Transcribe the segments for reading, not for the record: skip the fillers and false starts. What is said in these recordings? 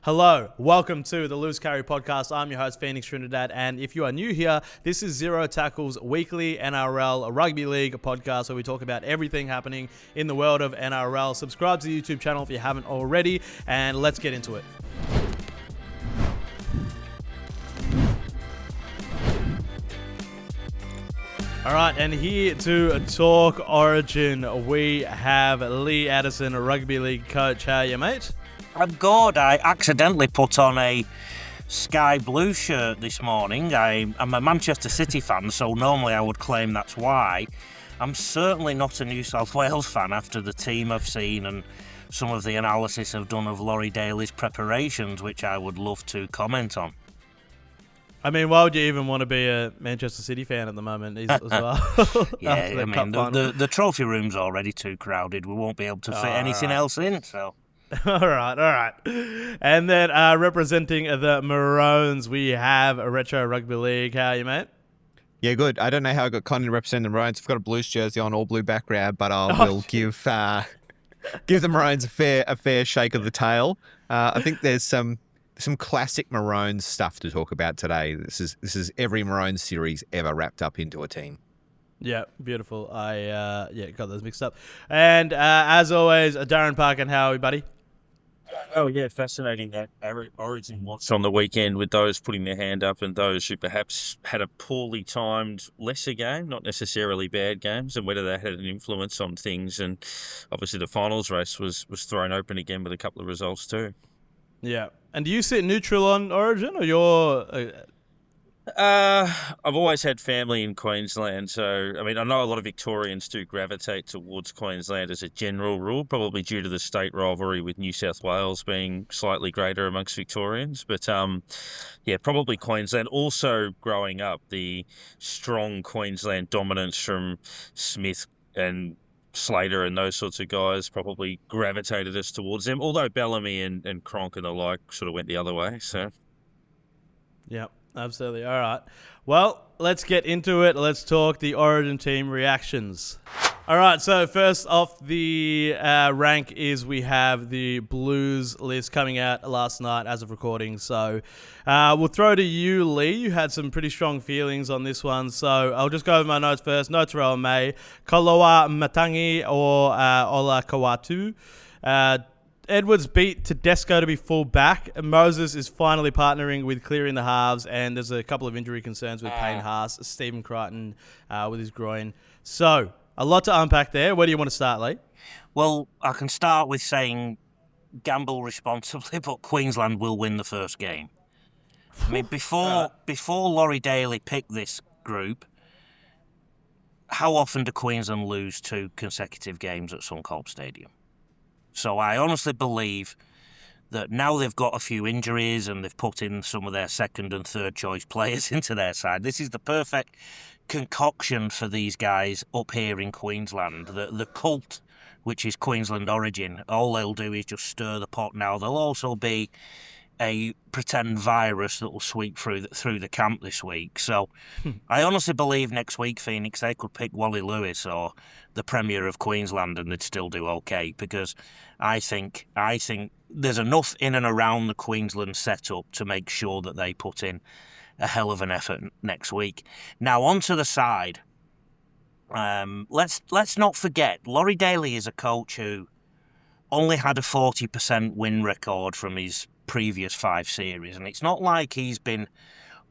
Hello, welcome to the Loose Carry Podcast. I'm your host, Phoenix Trinidad, and if you are new here, this is Zero Tackle's weekly NRL Rugby League podcast where we talk about everything happening in the world of NRL. Subscribe to the YouTube channel if you haven't already, and let's get into it. All right, and here to talk Origin, we have Lee Addison, a rugby league coach. How are you, mate? I'm good. I accidentally put on a sky blue shirt this morning. I'm a Manchester City fan, so normally I would claim that's why. I'm certainly not a New South Wales fan after the team I've seen and some of the analysis I've done of Laurie Daly's preparations, which I would love to comment on. I mean, why would you even want to be a Manchester City fan at the moment as well? Yeah, I mean, the trophy room's already too crowded. We won't be able to fit anything else in, so... All right. And then representing the Maroons, we have a Retro Rugby League. How are you, mate? Yeah, good. I don't know how I got Connie to represent the Maroons. I've got a Blues jersey on, all blue background, but I will give the Maroons a fair shake of the tail. I think there's some classic Maroons stuff to talk about today. This is every Maroons series ever wrapped up into a team. Yeah, beautiful. I got those mixed up. And as always, Darren Parkin, how are we, buddy? Oh, yeah, fascinating that Origin watched on the weekend with those putting their hand up and those who perhaps had a poorly timed lesser game, not necessarily bad games, and whether that had an influence on things. And obviously the finals race was thrown open again with a couple of results too. Yeah. And do you sit neutral on Origin, or you're... I've always had family in Queensland, so I mean I know a lot of Victorians do gravitate towards Queensland as a general rule, probably due to the state rivalry with New South Wales being slightly greater amongst Victorians. But probably Queensland. Also, growing up, the strong Queensland dominance from Smith and Slater and those sorts of guys probably gravitated us towards them. Although Bellamy and Cronk and the like sort of went the other way. So, yeah. Absolutely. All right. Well, let's get into it. Let's talk the Origin team reactions. All right. So first off the rank is we have the Blues list coming out last night as of recording. So we'll throw to you, Lee. You had some pretty strong feelings on this one. So I'll just go over my notes first. No Terrell May, Koloa Matangi or Ola Kawatu. Edwards beat Tedesco to be full back. Moses is finally partnering with clearing the halves, and there's a couple of injury concerns with Payne Haas, Stephen Crichton with his groin. So, a lot to unpack there. Where do you want to start, Lee? Well, I can start with saying gamble responsibly, but Queensland will win the first game. I mean, before Laurie Daly picked this group, how often do Queensland lose 2 consecutive games at Suncorp Stadium? So I honestly believe that now they've got a few injuries and they've put in some of their second and third choice players into their side. This is the perfect concoction for these guys up here in Queensland. The cult, which is Queensland Origin, all they'll do is just stir the pot now. There'll also be a pretend virus that will sweep through the camp this week. So I honestly believe next week, Phoenix, they could pick Wally Lewis or the Premier of Queensland and they'd still do okay, because I think there's enough in and around the Queensland setup to make sure that they put in a hell of an effort next week. Now, onto the side. Let's not forget, Laurie Daly is a coach who only had a 40% win record from his previous 5 series, and it's not like he's been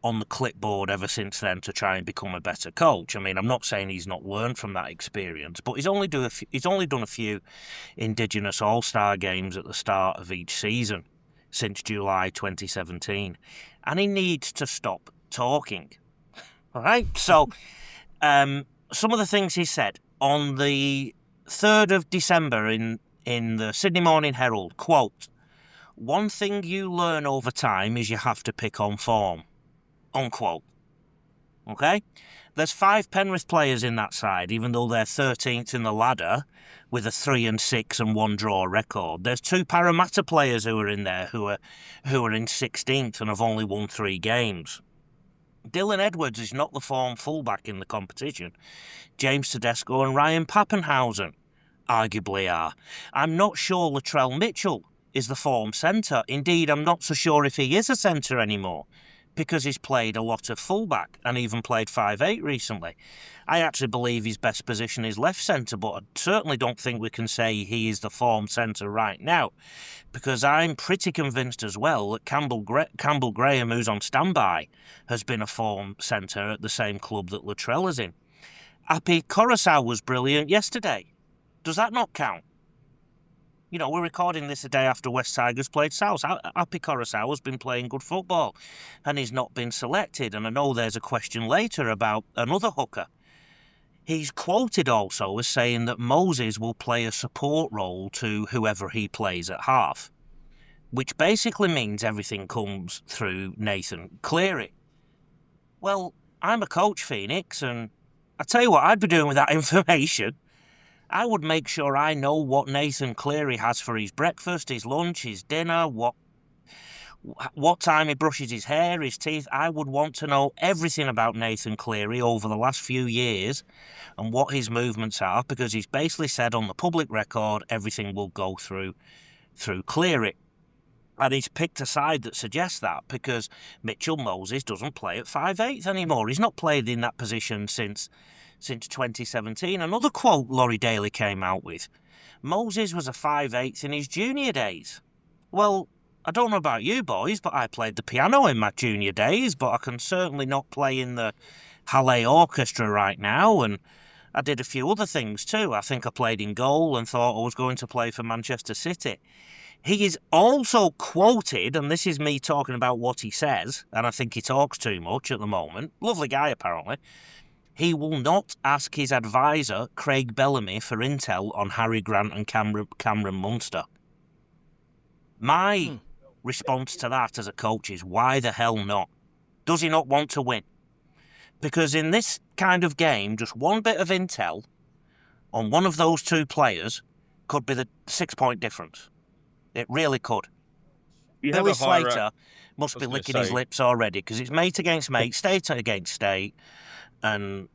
on the clipboard ever since then to try and become a better coach. I mean, I'm not saying he's not learned from that experience, but he's only done a few Indigenous All-Star games at the start of each season since July 2017, and he needs to stop talking. All right, so some of the things he said on the 3rd of December in the Sydney Morning Herald, quote, "One thing you learn over time is you have to pick on form," unquote. Okay? There's 5 Penrith players in that side, even though they're 13th in the ladder with a 3-6 and 1 draw record. There's 2 Parramatta players who are in there who are in 16th and have only won 3 games. Dylan Edwards is not the form fullback in the competition. James Tedesco and Ryan Pappenhausen arguably are. I'm not sure Latrell Mitchell is the form centre. Indeed, I'm not so sure if he is a centre anymore, because he's played a lot of fullback and even played 5'8" recently. I actually believe his best position is left centre, but I certainly don't think we can say he is the form centre right now, because I'm pretty convinced as well that Campbell Graham, who's on standby, has been a form centre at the same club that Latrell is in. Api Coruscant was brilliant yesterday. Does that not count? You know, we're recording this a day after West Tigers played South. Api Coruscant has been playing good football and he's not been selected. And I know there's a question later about another hooker. He's quoted also as saying that Moses will play a support role to whoever he plays at half, which basically means everything comes through Nathan Cleary. Well, I'm a coach, Phoenix, and I tell you what I'd be doing with that information. I would make sure I know what Nathan Cleary has for his breakfast, his lunch, his dinner, what time he brushes his hair, his teeth. I would want to know everything about Nathan Cleary over the last few years and what his movements are, because he's basically said on the public record everything will go through Cleary. And he's picked a side that suggests that, because Mitchell Moses doesn't play at 5'8" anymore. He's not played in that position since 2017. Another quote Laurie Daly came out with: Moses was a 5'8" in his junior days. Well, I don't know about you boys, but I played the piano in my junior days, but I can certainly not play in the Halle Orchestra right now, and I did a few other things too. I think I played in goal and thought I was going to play for Manchester City. He is also quoted, and this is me talking about what he says, and I think he talks too much at the moment. Lovely guy, apparently. He will not ask his advisor, Craig Bellamy, for intel on Harry Grant and Cameron Munster. My response to that as a coach is, why the hell not? Does he not want to win? Because in this kind of game, just one bit of intel on one of those two players could be the 6-point difference. It really could. Billy Slater must be licking his lips already, because it's mate against mate, state against state, and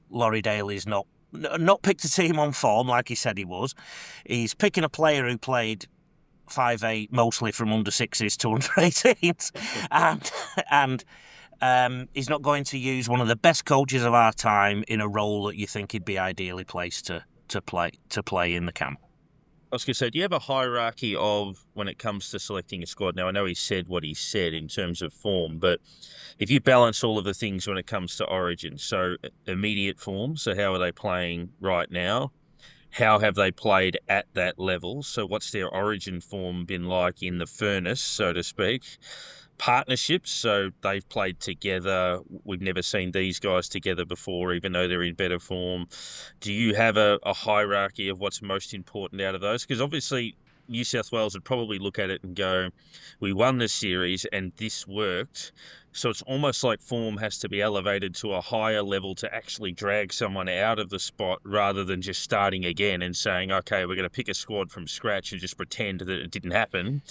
Laurie Daly's not picked a team on form like he said he was. He's picking a player who played 5'8", mostly from under 6s to under 18s, and he's not going to use one of the best coaches of our time in a role that you think he'd be ideally placed to play in the camp. I was going to say, do you have a hierarchy of when it comes to selecting a squad? Now, I know he said what he said in terms of form, but if you balance all of the things when it comes to Origin, so immediate form, so how are they playing right now? How have they played at that level? So what's their Origin form been like in the furnace, so to speak? Partnerships, so they've played together. We've never seen these guys together before, even though they're in better form. Do you have a hierarchy of what's most important out of those? Because obviously New South Wales would probably look at it and go, we won this series and this worked. So it's almost like form has to be elevated to a higher level to actually drag someone out of the spot, rather than just starting again and saying, okay, we're going to pick a squad from scratch and just pretend that it didn't happen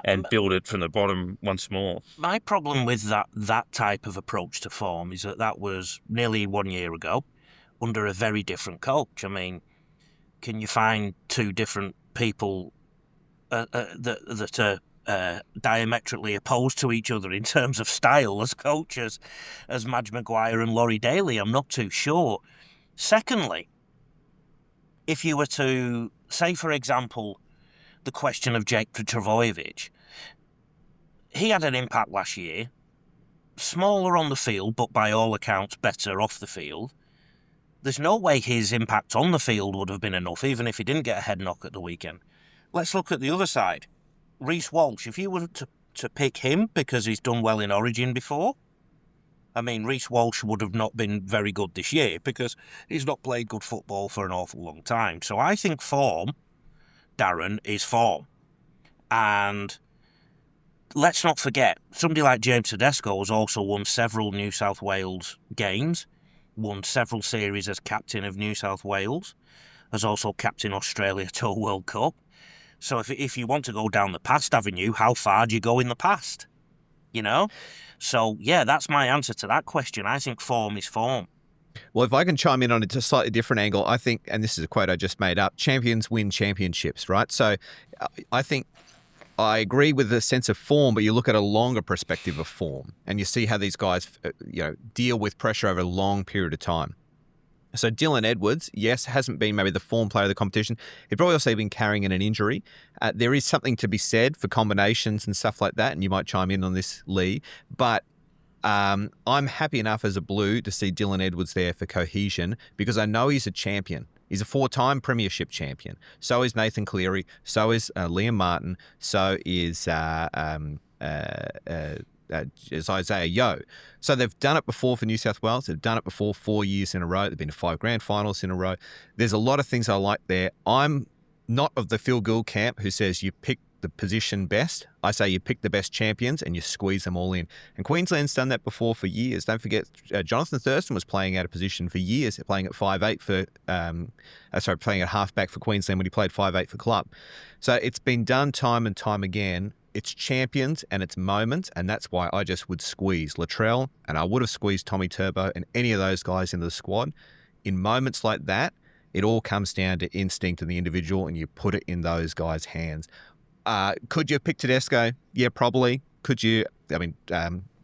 and build it from the bottom once more. My problem with that type of approach to form is that was nearly 1 year ago under a very different coach. I mean, can you find two different people that are diametrically opposed to each other in terms of style as coaches as Madge Maguire and Laurie Daly? I'm not too sure. Secondly, if you were to say, for example, the question of Jake Trbojevic, he had an impact last year, smaller on the field, but by all accounts better off the field. There's no way his impact on the field would have been enough, even if he didn't get a head knock at the weekend. Let's look at the other side. Reece Walsh, if you were to pick him because he's done well in Origin before, I mean, Reece Walsh would have not been very good this year because he's not played good football for an awful long time. So I think form, Darren, is form. And let's not forget, somebody like James Tedesco has also won several New South Wales games, won several series as captain of New South Wales, has also captained Australia to a World Cup. So if you want to go down the past avenue, how far do you go in the past? You know? So, yeah, that's my answer to that question. I think form is form. Well, if I can chime in on a slightly different angle, I think, and this is a quote I just made up, champions win championships, right? So I think I agree with the sense of form, but you look at a longer perspective of form and you see how these guys, deal with pressure over a long period of time. So Dylan Edwards, yes, hasn't been maybe the form player of the competition. He's probably also been carrying an injury. There is something to be said for combinations and stuff like that, and you might chime in on this, Lee. But I'm happy enough as a Blue to see Dylan Edwards there for cohesion because I know he's a champion. He's a 4-time premiership champion. So is Nathan Cleary. So is Liam Martin. So is Isaiah Yeo. So they've done it before for New South Wales. They've done it before 4 years in a row. They've been to 5 grand finals in a row. There's a lot of things I like there. I'm not of the Phil Gould camp who says you pick the position best. I say you pick the best champions and you squeeze them all in. And Queensland's done that before for years. Don't forget, Jonathan Thurston was playing out of position for years, playing at 5'8" playing at halfback for Queensland when he played 5'8" for club. So it's been done time and time again. It's champions and it's moments, and that's why I just would squeeze Latrell, and I would have squeezed Tommy Turbo and any of those guys into the squad. In moments like that, it all comes down to instinct and the individual, and you put it in those guys' hands. Could you have picked Tedesco? Yeah, probably. Could you? I mean,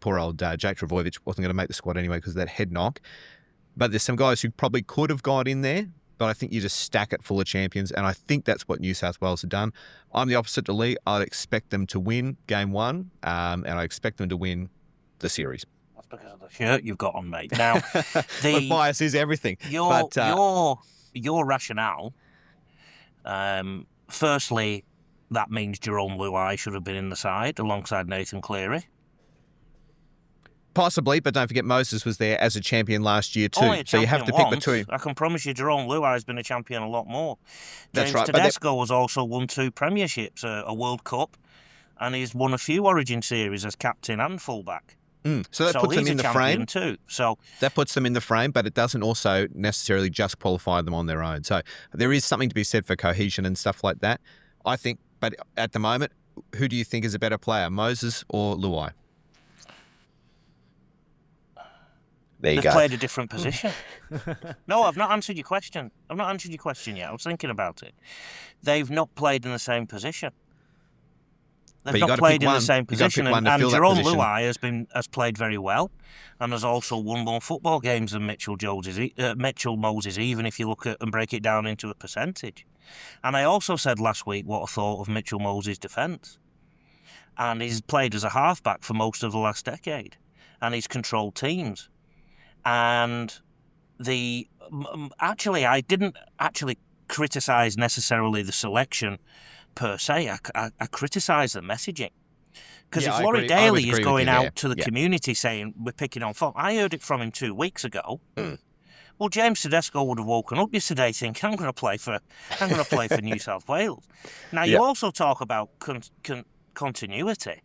poor old Jake Trbojevic wasn't going to make the squad anyway because of that head knock. But there's some guys who probably could have got in there, but I think you just stack it full of champions, and I think that's what New South Wales have done. I'm the opposite to Lee. I'd expect them to win game 1, and I expect them to win the series. That's because of the shirt you've got on, mate. Now, Look, bias is everything. Your rationale, firstly, that means Jerome Luai should have been in the side alongside Nathan Cleary. Possibly, but don't forget Moses was there as a champion last year too. Only a So you have to champion pick between. I can promise you Jerome Luai has been a champion a lot more. That's James right, but Tedesco has also won 2 premierships, a World Cup, and he's won a few Origin series as captain and fullback. So that puts them in the frame too. So that puts them in the frame, but it doesn't also necessarily just qualify them on their own. So there is something to be said for cohesion and stuff like that. I think, but at the moment, who do you think is a better player, Moses or Luai? There you They've go. played a different position. No, I've not answered your question. I've not answered your question yet. I was thinking about it. They've not played in the same position. They've not played in the same position, and Jerome Luai has played very well, and has also won more football games than Mitchell Moses, even if you look at and break it down into a percentage. And I also said last week what I thought of Mitchell Moses' defence, and he's played as a halfback for most of the last decade, and he's controlled teams. And I didn't actually criticise necessarily the selection per se. I criticised the messaging. Because if Laurie Daly is going out to the community saying we're picking on form, I heard it from him 2 weeks ago. Well, James Tedesco would have woken up yesterday thinking I'm going to play for New South Wales. Now you also talk about continuity.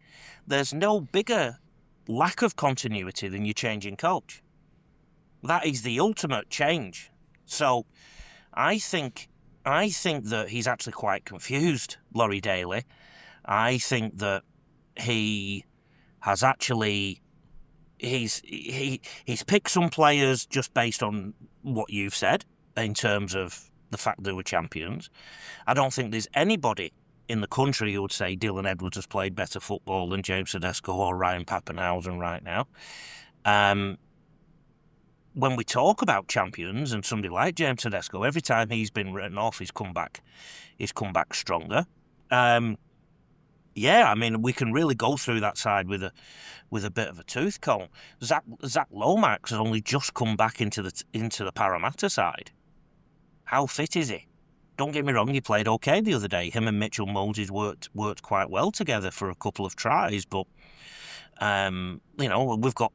There's no bigger lack of continuity than you changing coach. That is the ultimate change. So I think that he's actually quite confused, Laurie Daly. I think that he has actually he's picked some players just based on what you've said in terms of the fact they were champions. I don't think there's anybody in the country who would say Dylan Edwards has played better football than James Tedesco or Ryan Papenhuyzen right now. When we talk about champions and somebody like James Tedesco, every time he's been written off, he's come back stronger. I mean, we can really go through that side with a bit of a tooth comb. Zach Lomax has only just come back into the Parramatta side. How fit is he? Don't get me wrong, he played okay the other day. Him and Mitchell Moses worked quite well together for a couple of tries, but we've got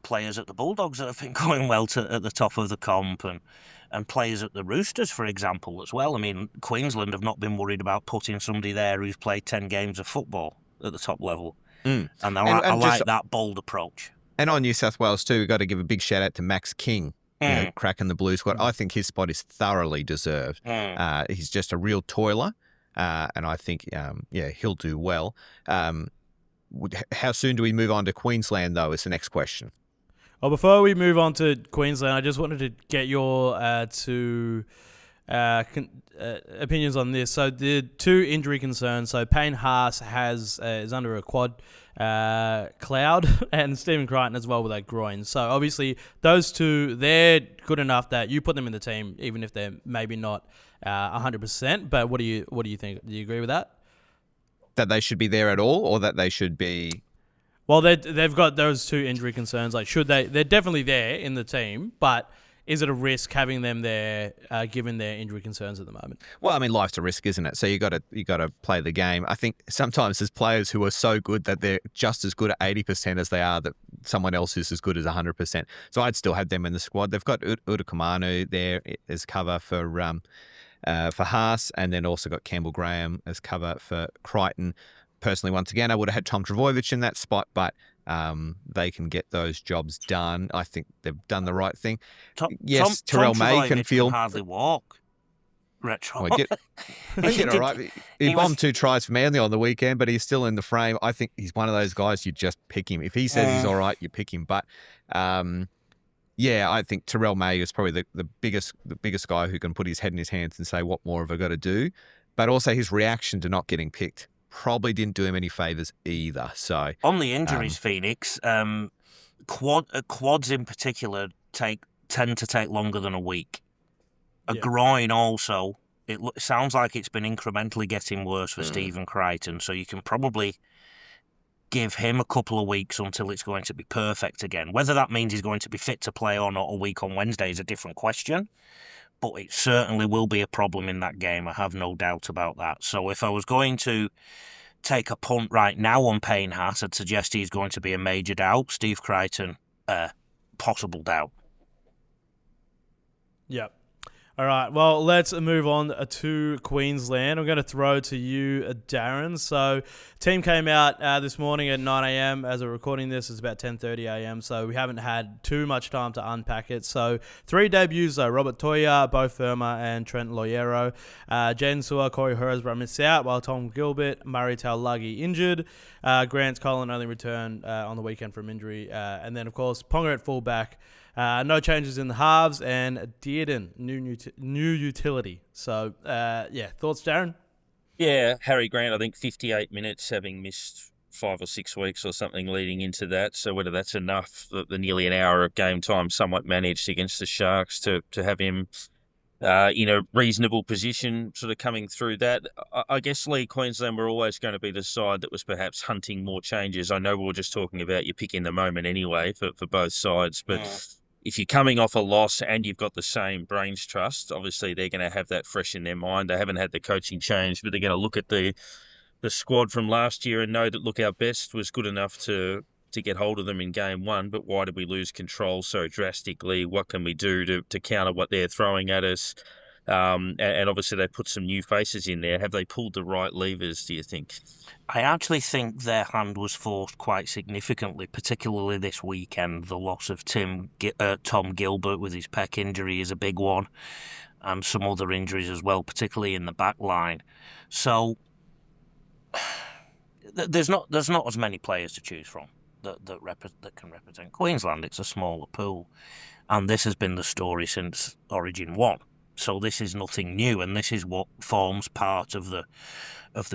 players at the Bulldogs that have been going well at the top of the comp, and players at the Roosters, for example, as well. I mean, Queensland have not been worried about putting somebody there who's played 10 games of football at the top level. And I like that bold approach. And on New South Wales too, we've got to give a big shout out to Max King, cracking the Blue squad. I think his spot is thoroughly deserved. He's just a real toiler, and I think, he'll do well. How soon do we move on to Queensland, though, is the next question. Well, before we move on to Queensland, I just wanted to get your two opinions on this. So the 2 injury concerns. So Payne Haas is under a quad cloud, and Stephen Crichton as well with that groin. So obviously those 2, they're good enough that you put them in the team, even if they're maybe not 100%. But what do you think? Do you agree with that? That they should be there at all, or that they should be? Well, they've got those 2 injury concerns. Like, should they? They're definitely there in the team, but is it a risk having them there, given their injury concerns at the moment? Well, I mean, life's a risk, isn't it? So you got to play the game. I think sometimes there's players who are so good that they're just as good at 80% as they are that someone else is as good as 100%. So I'd still have them in the squad. They've got Udakamanu there as cover for Haas, and then also got Campbell Graham as cover for Crichton. Personally, once again, I would have had Tom Trbojevic in that spot, but they can get those jobs done. I think they've done the right thing. Yes, Terrell May can feel hardly walk. Retro. Well, get all right. He bombed 2 tries for Manly on the weekend, but he's still in the frame. I think he's one of those guys you just pick him. If he says he's all right, you pick him. But I think Terrell May is probably the biggest guy who can put his head in his hands and say, what more have I got to do? But also his reaction to not getting picked probably didn't do him any favours either. So on the injuries, Phoenix, quads in particular tend to take longer than a week. A groin also. It sounds like it's been incrementally getting worse for Stephen Crichton. So you can probably give him a couple of weeks until it's going to be perfect again. Whether that means he's going to be fit to play or not a week on Wednesday is a different question. But it certainly will be a problem in that game. I have no doubt about that. So if I was going to take a punt right now on Payne Haas, I'd suggest he's going to be a major doubt. Steve Crichton, possible doubt. Yep. All right, well, let's move on to Queensland. I'm going to throw to you, Darren. So, team came out this morning at 9 a.m. As we're recording this, it's about 10:30 a.m., so we haven't had too much time to unpack it. So, 3 debuts, though. Robert Toya, Bo Firma, and Trent Loiero. Jaden Sewer, Corey Hersborough missed out, while Tom Gilbert, Murray Taulagi injured. Grant Cullen only returned on the weekend from injury. And then, of course, Ponga at fullback. No changes in the halves, and Dearden, new utility. So, thoughts, Darren? Yeah, Harry Grant, I think 58 minutes, having missed 5 or 6 weeks or something leading into that. So whether that's enough, the nearly an hour of game time somewhat managed against the Sharks to have him in a reasonable position sort of coming through that. I guess Queensland were always going to be the side that was perhaps hunting more changes. I know we were just talking about you pick in the moment anyway for both sides, but... Yeah. If you're coming off a loss and you've got the same brains trust, obviously they're going to have that fresh in their mind. They haven't had the coaching change, but they're going to look at the squad from last year and know that, look, our best was good enough to get hold of them in game 1, but why did we lose control so drastically? What can we do to counter what they're throwing at us? And obviously they put some new faces in there. Have they pulled the right levers, do you think? I actually think their hand was forced quite significantly, particularly this weekend. The loss of Tom Gilbert with his pec injury is a big one, and some other injuries as well, particularly in the back line. So there's not as many players to choose from that can represent Queensland. It's a smaller pool, and this has been the story since Origin 1. So this is nothing new, and this is what forms part of the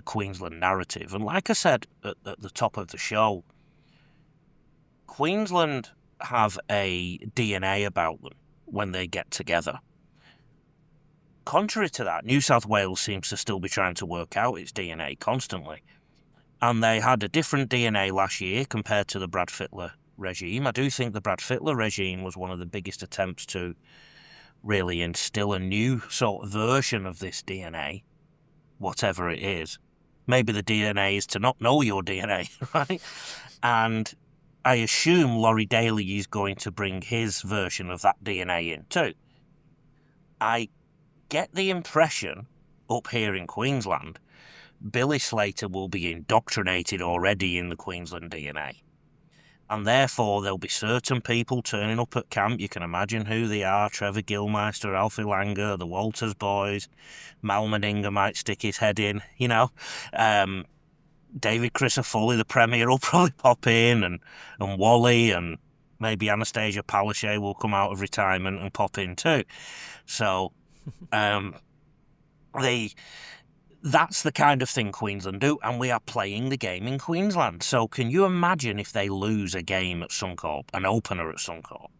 Queensland narrative. And like I said at the top of the show, Queensland have a DNA about them when they get together. Contrary to that, New South Wales seems to still be trying to work out its DNA constantly. And they had a different DNA last year compared to the Brad Fittler regime. I do think the Brad Fittler regime was one of the biggest attempts to really instill a new sort of version of this DNA, whatever it is. Maybe the DNA is to not know your DNA, right? And I assume Laurie Daly is going to bring his version of that DNA in too. I get the impression up here in Queensland, Billy Slater will be indoctrinated already in the Queensland DNA. And therefore, there'll be certain people turning up at camp. You can imagine who they are. Trevor Gilmeister, Alfie Langer, the Walters boys. Mal Meninga might stick his head in, David Crisafulli, the Premier, will probably pop in, and Wally, and maybe Anastasia Palaszczuk will come out of retirement and pop in too. So That's the kind of thing Queensland do, and we are playing the game in Queensland. So can you imagine if they lose a game at Suncorp, an opener at Suncorp?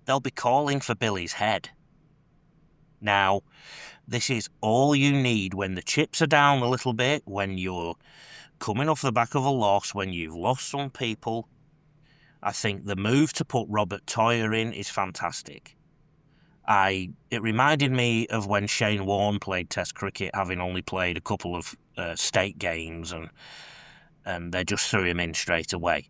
They'll be calling for Billy's head. Now, this is all you need when the chips are down a little bit, when you're coming off the back of a loss, when you've lost some people. I think the move to put Robert Toyer in is fantastic. It reminded me of when Shane Warne played Test cricket, having only played a couple of state games, and they just threw him in straight away.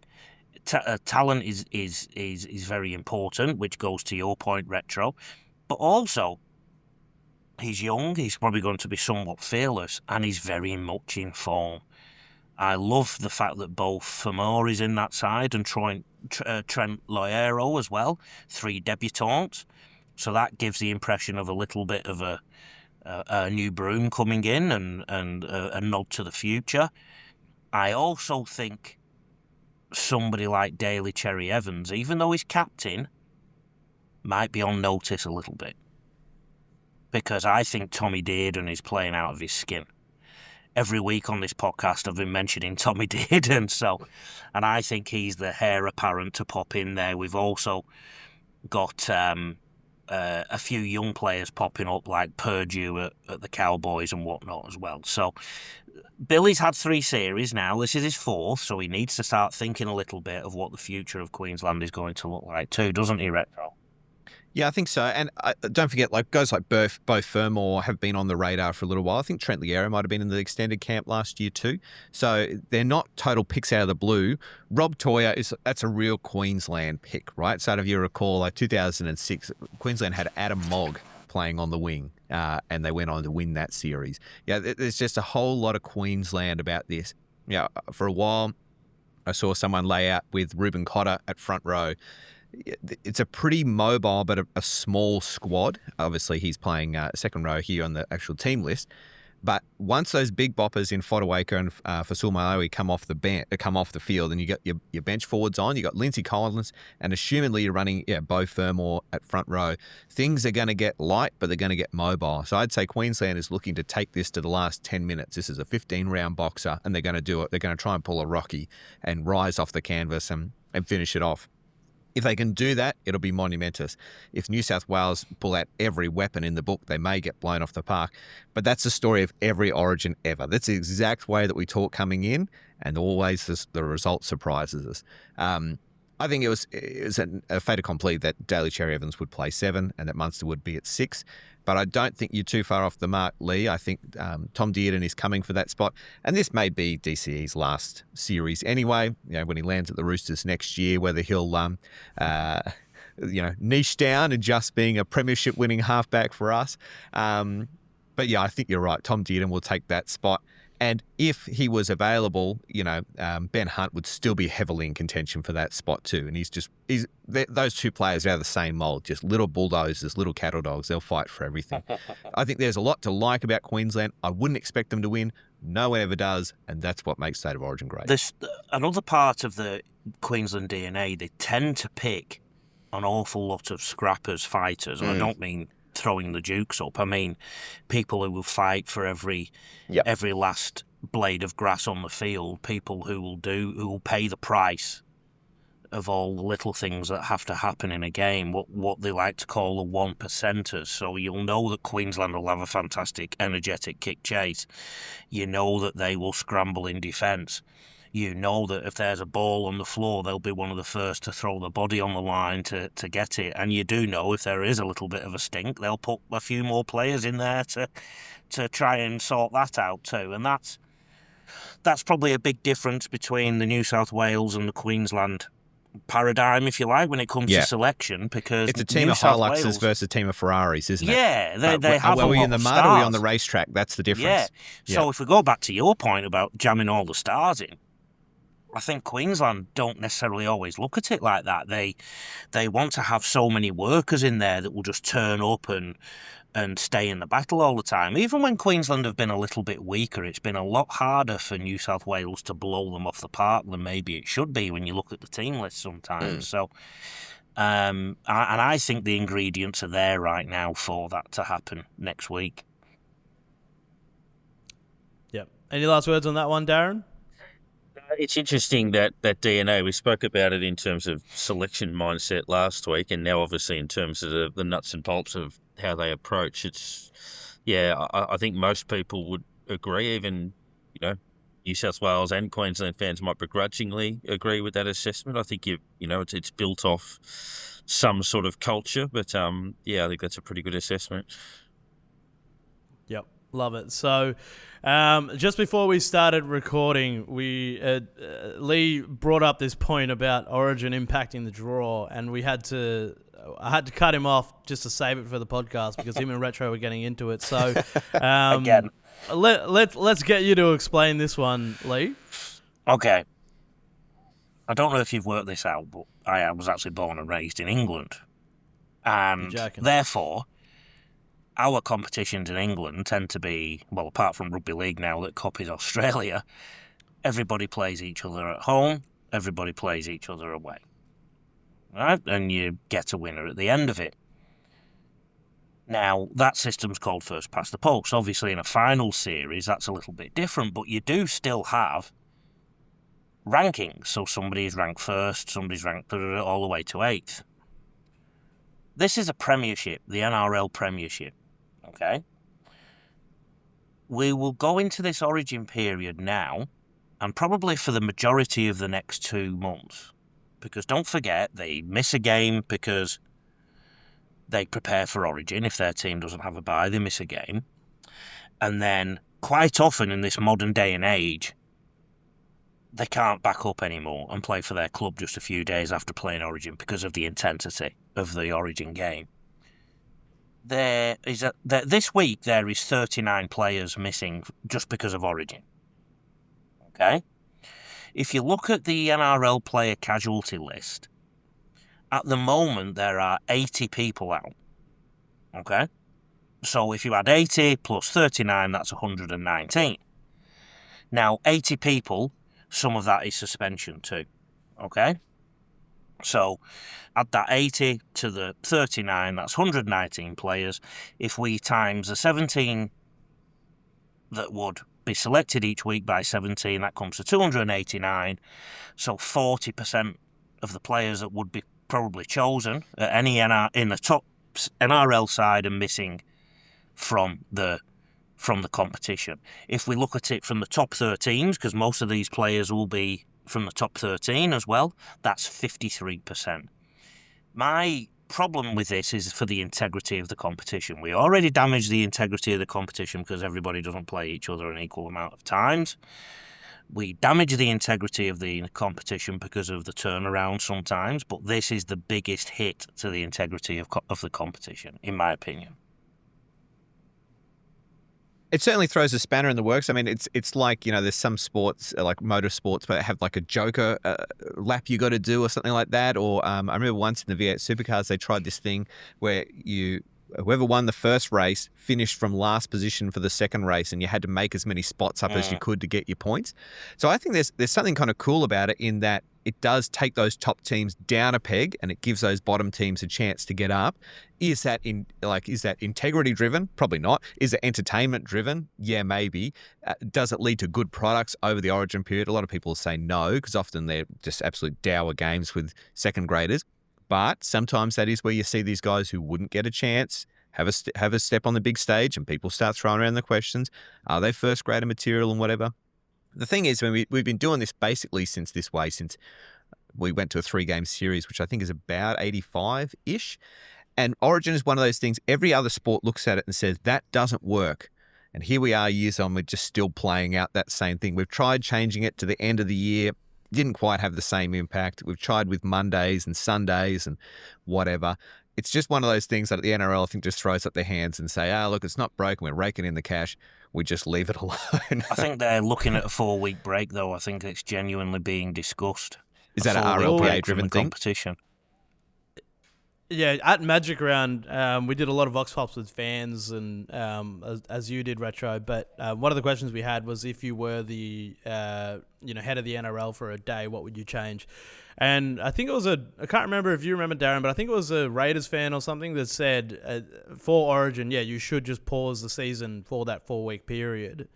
Talent is very important, which goes to your point, Retro, but also he's young. He's probably going to be somewhat fearless, and he's very much in form. I love the fact that both Famore is in that side and Trent Loiero as well, 3 debutants. So that gives the impression of a little bit of a new broom coming in and a nod to the future. I also think somebody like Daly Cherry Evans, even though he's captain, might be on notice a little bit. Because I think Tommy Dearden is playing out of his skin. Every week on this podcast I've been mentioning Tommy Dearden, and I think he's the heir apparent to pop in there. We've also got a few young players popping up like Purdue at the Cowboys and whatnot as well. So Billy's had 3 series now. This is his 4th, so he needs to start thinking a little bit of what the future of Queensland is going to look like too, doesn't he, Retro? Yeah, I think so. And don't forget, guys like Bo Fermor have been on the radar for a little while. I think Trent Loiero might have been in the extended camp last year too. So they're not total picks out of the blue. Rob Toyer, that's a real Queensland pick, right? So if you recall, 2006, Queensland had Adam Mogg playing on the wing, and they went on to win that series. Yeah, there's just a whole lot of Queensland about this. Yeah, for a while, I saw someone lay out with Ruben Cotter at front row. It's a pretty mobile but a small squad. Obviously, he's playing second row here on the actual team list. But once those big boppers in Fodawaker and Fasul Malawi come off the field, and you got your bench forwards on, you got Lindsay Collins, and assumedly you're running Bo Fermor at front row, things are going to get light, but they're going to get mobile. So I'd say Queensland is looking to take this to the last 10 minutes. This is a 15-round boxer, and they're going to do it. They're going to try and pull a Rocky and rise off the canvas and finish it off. If they can do that, it'll be monumentous. If New South Wales pull out every weapon in the book, they may get blown off the park. But that's the story of every Origin ever. That's the exact way that we talk coming in, and always the result surprises us. I think it was a fait accompli that Daly Cherry Evans would play 7 and that Munster would be at 6. But I don't think you're too far off the mark, Lee. I think Tom Dearden is coming for that spot. And this may be DCE's last series anyway, when he lands at the Roosters next year, whether he'll niche down and just being a premiership winning halfback for us. But yeah, I think you're right. Tom Dearden will take that spot. And if he was available, Ben Hunt would still be heavily in contention for that spot too. And those two players are out of the same mould, just little bulldozers, little cattle dogs. They'll fight for everything. I think there's a lot to like about Queensland. I wouldn't expect them to win. No one ever does, and that's what makes State of Origin great. There's another part of the Queensland DNA. They tend to pick an awful lot of scrappers, fighters, and I don't mean throwing the dukes up. I mean people who will fight for every last blade of grass on the field, people who will pay the price of all the little things that have to happen in a game, what they like to call the 1%ers. So you'll know that Queensland will have a fantastic, energetic kick chase. You know that they will scramble in defence. You know that if there's a ball on the floor, they'll be one of the first to throw the body on the line to get it. And you do know if there is a little bit of a stink, they'll put a few more players in there to try and sort that out too. And that's probably a big difference between the New South Wales and the Queensland paradigm, if you like, when it comes to selection, because it's a team of Hiluxes versus a team of Ferraris, isn't it? Yeah, they have are we in the mud or are we on the stars. racetrack? That's the difference. Yeah. So if we go back to your point about jamming all the stars in, I think Queensland don't necessarily always look at it like that. They want to have so many workers in there that will just turn up and stay in the battle all the time. Even when Queensland have been a little bit weaker, it's been a lot harder for New South Wales to blow them off the park than maybe it should be when you look at the team list sometimes. So, and I think the ingredients are there right now for that to happen next week. Any last words on that one, Darren? It's interesting that DNA, we spoke about it in terms of selection mindset last week, and now obviously in terms of the nuts and bolts of how they approach. I think most people would agree, even, New South Wales and Queensland fans might begrudgingly agree with that assessment. I think it's built off some sort of culture, but I think that's a pretty good assessment. Yep, love it. So, just before we started recording, Lee brought up this point about Origin impacting the draw, and I had to cut him off just to save it for the podcast because him and Retro were getting into it. So, Again. Let's get you to explain this one, Lee. Okay. I don't know if you've worked this out, but I was actually born and raised in England. And therefore, our competitions in England tend to be, well, apart from Rugby League now that copies Australia, everybody plays each other at home, everybody plays each other away. Right? And you get a winner at the end of it. Now, that system's called first past the post. Obviously, in a final series, that's a little bit different, but you do still have rankings. So somebody's ranked first, somebody's ranked third, all the way to 8th. This is a premiership, the NRL premiership, okay? We will go into this origin period now, and probably for the majority of the next 2 months. Because don't forget, they miss a game because they prepare for Origin. If their team doesn't have a bye, they miss a game. And then, quite often in this modern day and age, they can't back up anymore and play for their club just a few days after playing Origin because of the intensity of the Origin game. This week, there is 39 players missing just because of Origin. Okay? If you look at the NRL player casualty list, at the moment, there are 80 people out. Okay? So if you add 80 plus 39, that's 119. Now, 80 people, some of that is suspension too. Okay? So add that 80 to the 39, that's 119 players. If we times the 17 that would be selected each week by 17, that comes to 289. So 40% of the players that would be probably chosen at any in the top NRL side and missing from the competition. If we look at it from the top 13s, because most of these players will be from the top 13 as well, that's 53%. My problem with this is for the integrity of the competition. We already damaged the integrity of the competition because everybody doesn't play each other an equal amount of times. We damage the integrity of the competition because of the turnaround sometimes, but this is the biggest hit to the integrity of the competition, in my opinion. It certainly throws a spanner in the works. I mean, it's like, there's some sports, like motorsports, but have like a joker lap you got to do or something like that. Or I remember once in the V8 Supercars, they tried this thing where whoever won the first race finished from last position for the second race, and you had to make as many spots up as you could to get your points. So I think there's something kind of cool about it in that it does take those top teams down a peg, and it gives those bottom teams a chance to get up. Is that integrity driven? Probably not. Is it entertainment driven? Yeah, maybe. Does it lead to good products over the Origin period? A lot of people say no, because often they're just absolute dour games with second graders. But sometimes that is where you see these guys who wouldn't get a chance have a step on the big stage, and people start throwing around the questions. Are they first grader material and whatever? The thing is, when we've been doing this basically since we went to a 3-game series, which I think is about 85-ish. And Origin is one of those things, every other sport looks at it and says, that doesn't work. And here we are years on, we're just still playing out that same thing. We've tried changing it to the end of the year. Didn't quite have the same impact. We've tried with Mondays and Sundays and whatever. It's just one of those things that the NRL, I think, just throws up their hands and say, look, it's not broken. We're raking in the cash. We just leave it alone. I think they're looking at a 4-week break, though. I think it's genuinely being discussed. Is that an RLPA-driven thing? Competition. Yeah, at Magic Round, we did a lot of Vox Pops with fans, and as you did, Retro. But one of the questions we had was, if you were the head of the NRL for a day, what would you change? And I think it was I can't remember if you remember, Darren, but I think it was a Raiders fan or something that said for Origin, you should just pause the season for that 4-week period,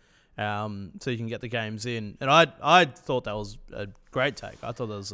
so you can get the games in. And I thought that was a great take. I thought that was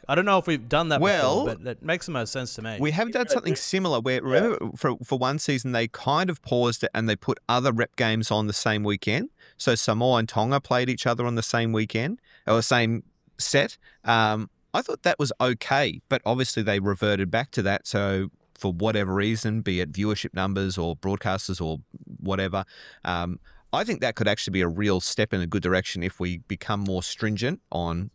I don't know if we've done that before, but it makes the most sense to me. We have done something similar where, remember, for one season, they kind of paused it and they put other rep games on the same weekend. So Samoa and Tonga played each other on the same weekend, or the same set. I thought that was okay, but obviously they reverted back to that. So for whatever reason, be it viewership numbers or broadcasters or whatever, I think that could actually be a real step in a good direction if we become more stringent on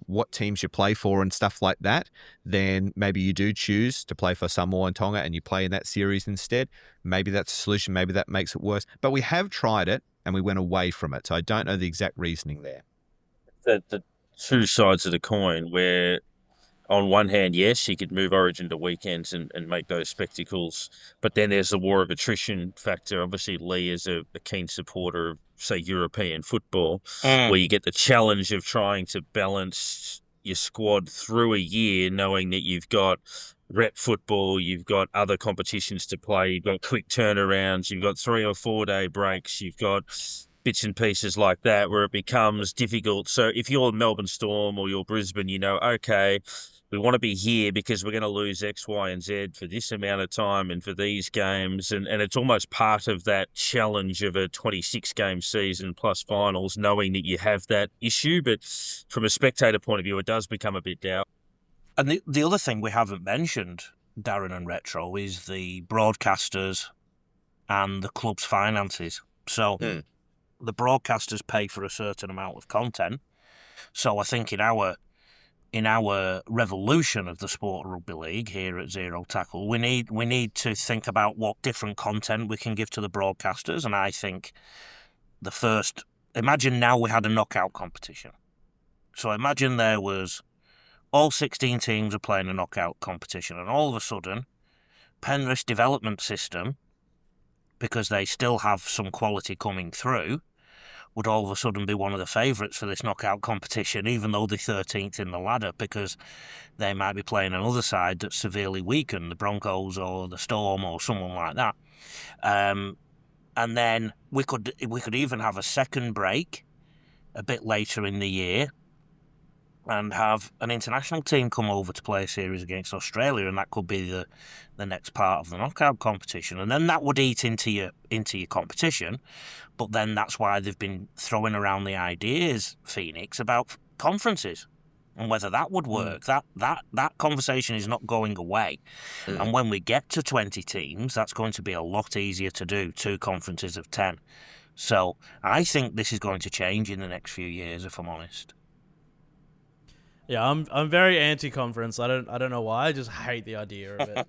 what teams you play for and stuff like that. Then maybe you do choose to play for Samoa and Tonga and you play in that series instead. Maybe that's a solution. Maybe that makes it worse. But we have tried it and we went away from it. So I don't know the exact reasoning there. The two sides of the coin where on one hand, yes, you could move Origin to weekends and make those spectacles. But then there's the war of attrition factor. Obviously, Lee is a keen supporter of, say, European football, where you get the challenge of trying to balance your squad through a year, knowing that you've got rep football, you've got other competitions to play, you've got quick turnarounds, you've got 3 or 4 day breaks, you've got bits and pieces like that where it becomes difficult. So if you're Melbourne Storm or you're Brisbane, you know, okay, we want to be here because we're going to lose X, Y, and Z for this amount of time and for these games. And it's almost part of that challenge of a 26-game season plus finals, knowing that you have that issue. But from a spectator point of view, it does become a bit doubtful. And the other thing we haven't mentioned, Darren and Retro, is the broadcasters and the club's finances. So the broadcasters pay for a certain amount of content. So I think in our revolution of the sport of rugby league here at Zero Tackle, we need to think about what different content we can give to the broadcasters. And I think imagine now we had a knockout competition. So imagine there was all 16 teams are playing a knockout competition, and all of a sudden, Penrith's development system, because they still have some quality coming through, would all of a sudden be one of the favourites for this knockout competition, even though they're 13th in the ladder, because they might be playing another side that's severely weakened, the Broncos or the Storm or someone like that. And then we could even have a second break a bit later in the year and have an international team come over to play a series against Australia, and that could be the next part of the knockout competition. And then that would eat into your competition. But then that's why they've been throwing around the ideas, Phoenix, about conferences and whether that would work. That conversation is not going away. And when we get to 20 teams, that's going to be a lot easier to do, 2 conferences of 10. So I think this is going to change in the next few years, if I'm honest. Yeah, I'm very anti-conference. I don't know why. I just hate the idea of it.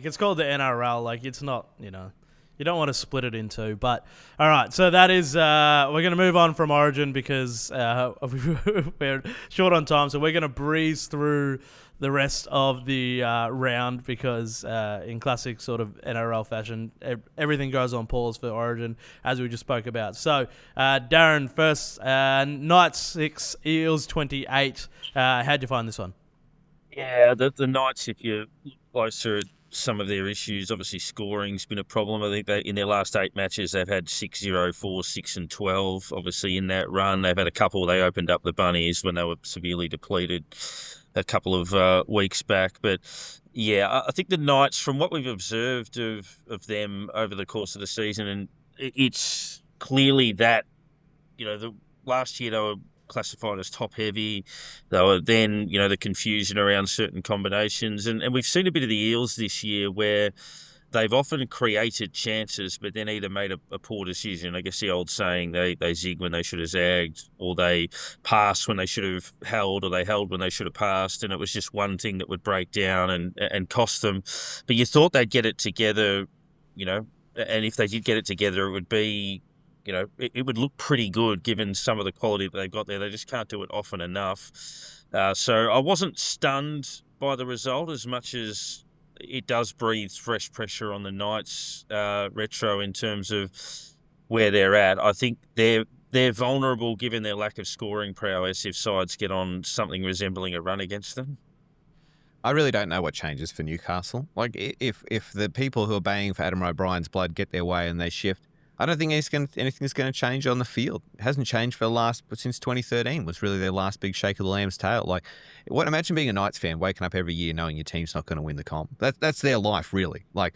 It's called the NRL. It's not, you don't want to split it in 2. But all right, so that is we're going to move on from Origin because we're short on time. So we're going to breeze through the rest of the round because in classic sort of NRL fashion, everything goes on pause for Origin, as we just spoke about. So, Darren, first, Knights 6, Eels 28. How'd you find this one? Yeah, the Knights, if you look closer at some of their issues, obviously scoring's been a problem. I think in their last 8 matches, they've had 6-0, 4, 6 and 12. Obviously in that run, they've had a couple. They opened up the bunnies when they were severely depleted a couple of weeks back. But yeah, I think the Knights, from what we've observed of them over the course of the season, and it's clearly that, the last year they were classified as top heavy. They were then, the confusion around certain combinations. And we've seen a bit of the Eels this year where they've often created chances, but then either made a poor decision. I guess the old saying, they zig when they should have zagged, or they pass when they should have held, or they held when they should have passed. And it was just one thing that would break down and cost them. But you thought they'd get it together, and if they did get it together, it would be, it would look pretty good given some of the quality that they've got there. They just can't do it often enough. So I wasn't stunned by the result as much as it does breathe fresh pressure on the Knights, Retro, in terms of where they're at. I think they're vulnerable given their lack of scoring prowess if sides get on something resembling a run against them. I really don't know what changes for Newcastle. If the people who are baying for Adam O'Brien's blood get their way and they shift, I don't think anything's going to change on the field. It hasn't changed since 2013 was really their last big shake of the lamb's tail. Like, imagine being a Knights fan, waking up every year knowing your team's not going to win the comp. That's their life, really. Like,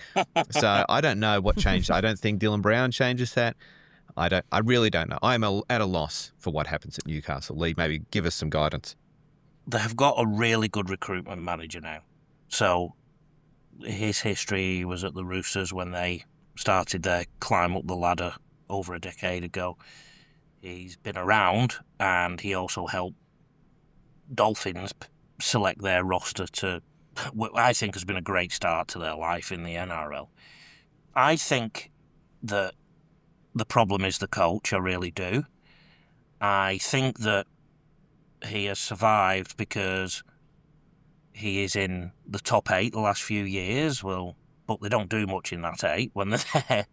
so I don't know what changed. I don't think Dylan Brown changes that. I really don't know. I'm at a loss for what happens at Newcastle. Lee, maybe give us some guidance. They have got a really good recruitment manager now. So his history was at the Roosters when they started their climb up the ladder over a decade ago. He's been around, and he also helped Dolphins select their roster to what I think has been a great start to their life in the NRL. I think that the problem is the coach, I really do. I think that he has survived because he is in the top 8 the last few years. Well, but they don't do much in that 8 when they're there.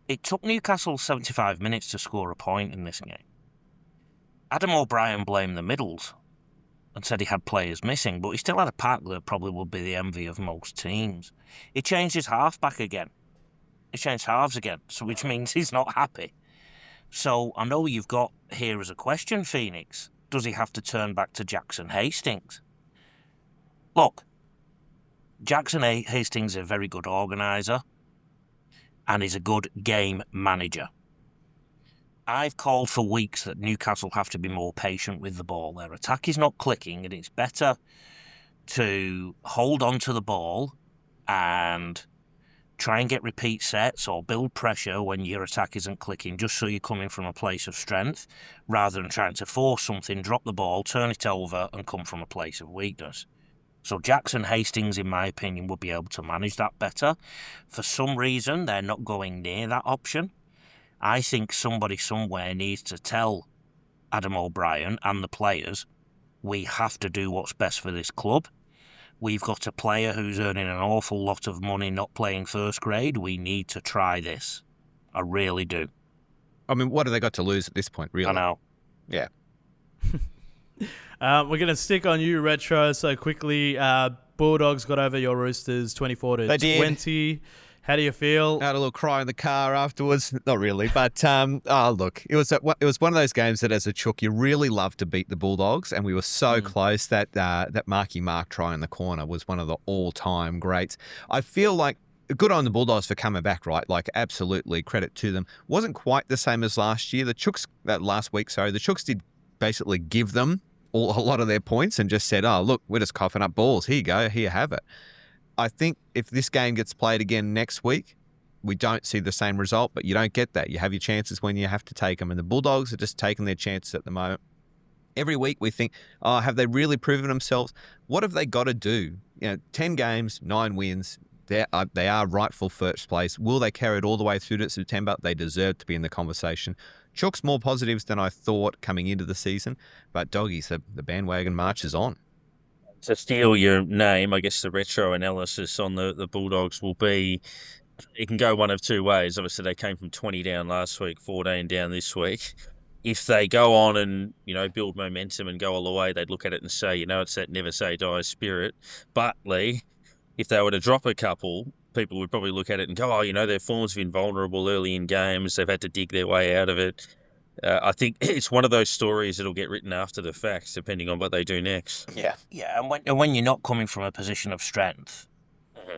It took Newcastle 75 minutes to score a point in this game. Adam O'Brien blamed the middles and said he had players missing, but he still had a pack that probably would be the envy of most teams. He changed his halfback again. He changed halves again, so which means he's not happy. So I know you've got here as a question, Phoenix. Does he have to turn back to Jackson Hastings? Look, Jackson Hastings is a very good organiser and he's a good game manager. I've called for weeks that Newcastle have to be more patient with the ball. Their attack is not clicking, and it's better to hold on to the ball and try and get repeat sets or build pressure when your attack isn't clicking, just so you're coming from a place of strength, rather than trying to force something, drop the ball, turn it over, and come from a place of weakness. So Jackson Hastings, in my opinion, would be able to manage that better. For some reason, they're not going near that option. I think somebody somewhere needs to tell Adam O'Brien and the players, we have to do what's best for this club. We've got a player who's earning an awful lot of money not playing first grade. We need to try this. I really do. I mean, what have they got to lose at this point, really? I know. Yeah. We're going to stick on you, Retro, so quickly. Bulldogs got over your Roosters 24-20. How do you feel? I had a little cry in the car afterwards. Not really, but look, it was one of those games that as a chook you really love to beat the Bulldogs, and we were so close that that Marky Mark try in the corner was one of the all-time greats. I feel like good on the Bulldogs for coming back, right? Like, absolutely credit to them. Wasn't quite the same as last year. The Chooks did basically give them a lot of their points and just said, oh, look, we're just coughing up balls. Here you go. Here you have it. I think if this game gets played again next week, we don't see the same result, but you don't get that. You have your chances when you have to take them, and the Bulldogs are just taking their chances at the moment. Every week we think, oh, have they really proven themselves? What have they got to do? 10 games, 9 wins. They are rightful first place. Will they carry it all the way through to September? They deserve to be in the conversation. Chook's more positives than I thought coming into the season, but doggies, the bandwagon march is on. To steal your name, I guess the retro analysis on the Bulldogs will be, it can go one of two ways. Obviously, they came from 20 down last week, 14 down this week. If they go on and, build momentum and go all the way, they'd look at it and say, it's that never say die spirit. But, Lee, if they were to drop a couple, people would probably look at it and go, their form's been vulnerable early in games. They've had to dig their way out of it. I think it's one of those stories that'll get written after the facts, depending on what they do next. Yeah, and when you're not coming from a position of strength,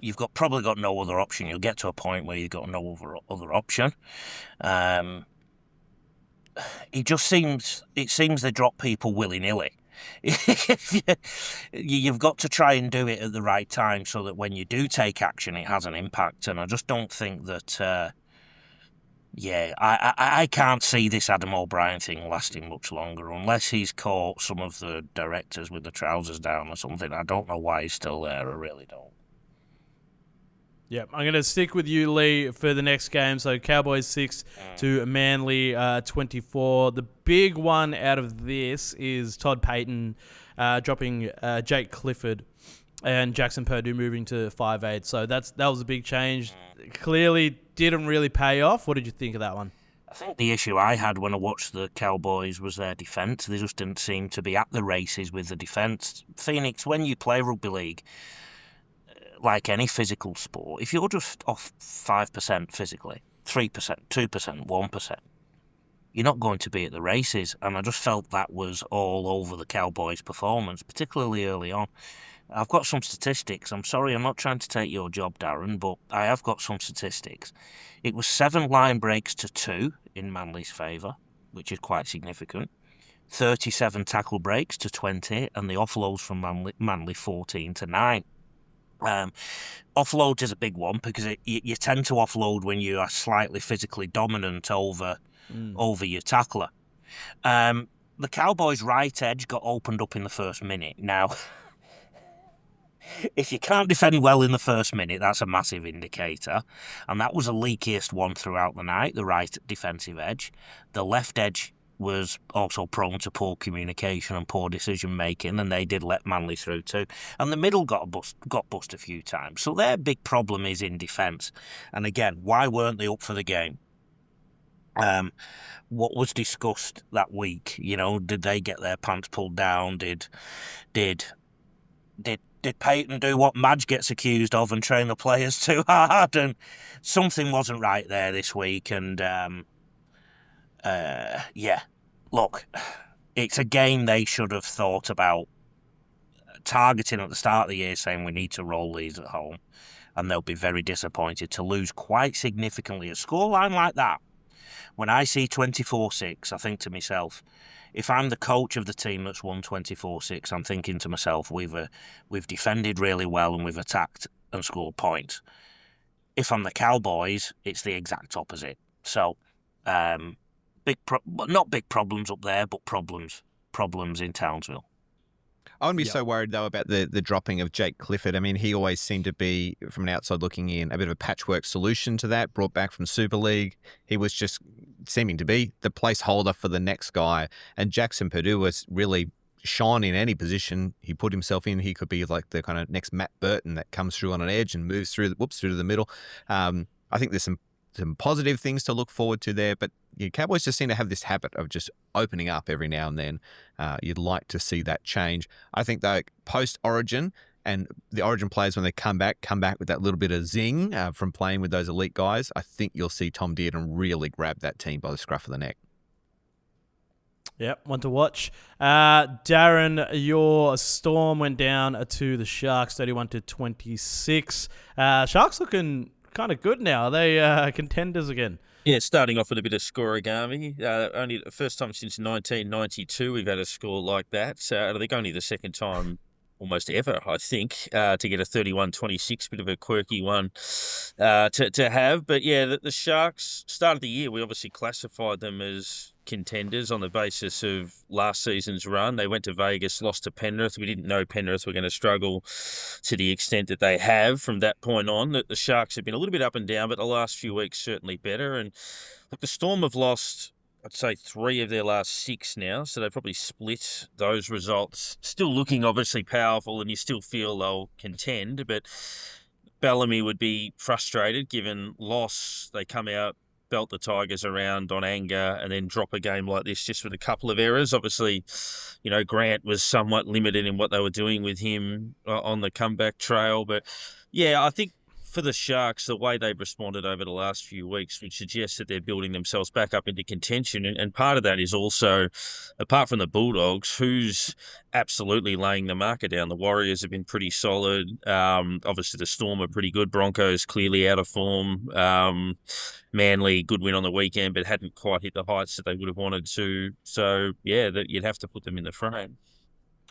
you've probably got no other option. You'll get to a point where you've got no other option. It seems they drop people willy-nilly. You've got to try and do it at the right time so that when you do take action, it has an impact. And I just don't think that... I can't see this Adam O'Brien thing lasting much longer unless he's caught some of the directors with the trousers down or something. I don't know why he's still there. I really don't. Yeah, I'm going to stick with you, Lee, for the next game. So Cowboys 6 to Manly 24. The big one out of this is Todd Payton dropping Jake Clifford and Jackson Purdue moving to 5'8". So that was a big change. Clearly didn't really pay off. What did you think of that one? I think the issue I had when I watched the Cowboys was their defence. They just didn't seem to be at the races with the defence. Phoenix, when you play rugby league, like any physical sport, if you're just off 5% physically, 3%, 2%, 1%, you're not going to be at the races. And I just felt that was all over the Cowboys' performance, particularly early on. I've got some statistics. I'm sorry, I'm not trying to take your job, Darren, but I have got some statistics. It was 7 line breaks to 2 in Manly's favour, which is quite significant. 37 tackle breaks to 20, and the offloads from Manly 14 to 9. Offload is a big one because you tend to offload when you are slightly physically dominant over your tackler. The Cowboys' right edge got opened up in the first minute. Now, if you can't defend well in the first minute, that's a massive indicator. And that was the leakiest one throughout the night, the right defensive edge. The left edge was also prone to poor communication and poor decision making, and they did let Manly through too. And the middle got bust a few times. So their big problem is in defence. And again, why weren't they up for the game? What was discussed that week? You know, did they get their pants pulled down? Did Payton do what Madge gets accused of and train the players too hard? And something wasn't right there this week. And look, it's a game they should have thought about targeting at the start of the year, saying we need to roll these at home, and they'll be very disappointed to lose quite significantly. A scoreline like that, when I see 24-6, I think to myself, if I'm the coach of the team that's won 24-6, I'm thinking to myself, we've defended really well and we've attacked and scored points. If I'm the Cowboys, it's the exact opposite. So, not big problems up there, but problems in Townsville. I wouldn't be so worried, though, about the dropping of Jake Clifford. I mean, he always seemed to be, from an outside looking in, a bit of a patchwork solution to that, brought back from Super League. He was just seeming to be the placeholder for the next guy. And Jackson Purdue was really shone in any position he put himself in. He could be like the kind of next Matt Burton that comes through on an edge and moves through to the middle. I think there's some positive things to look forward to there, but Cowboys just seem to have this habit of just opening up every now and then. You'd like to see that change. I think, though, post-Origin, and the Origin players, when they come back with that little bit of zing from playing with those elite guys, I think you'll see Tom Dearden really grab that team by the scruff of the neck. Yep, one to watch. Darren, your Storm went down to the Sharks, 31-26. Sharks looking kind of good now. Are they contenders again? Yeah, starting off with a bit of scoregami. Only the first time since 1992 we've had a score like that. I think only the second time almost ever, I think, to get a 31-26, bit of a quirky one to have. But yeah, the Sharks, start of the year, we obviously classified them as contenders on the basis of last season's run. They went to Vegas, lost to Penrith. We didn't know Penrith were going to struggle to the extent that they have from that point on. The Sharks have been a little bit up and down, but the last few weeks certainly better. And look, the Storm have lost, I'd say, 3 of their last 6 now, so they've probably split those results. Still looking obviously powerful, and you still feel they'll contend, but Bellamy would be frustrated given loss. They come out, belt the Tigers around on anger, and then drop a game like this just with a couple of errors. Obviously, Grant was somewhat limited in what they were doing with him on the comeback trail. But yeah, I think for the Sharks, the way they've responded over the last few weeks would suggest that they're building themselves back up into contention. And part of that is also, apart from the Bulldogs, who's absolutely laying the marker down. The Warriors have been pretty solid. Obviously, the Storm are pretty good. Broncos clearly out of form. Manly, good win on the weekend, but hadn't quite hit the heights that they would have wanted to. So, yeah, you'd have to put them in the frame.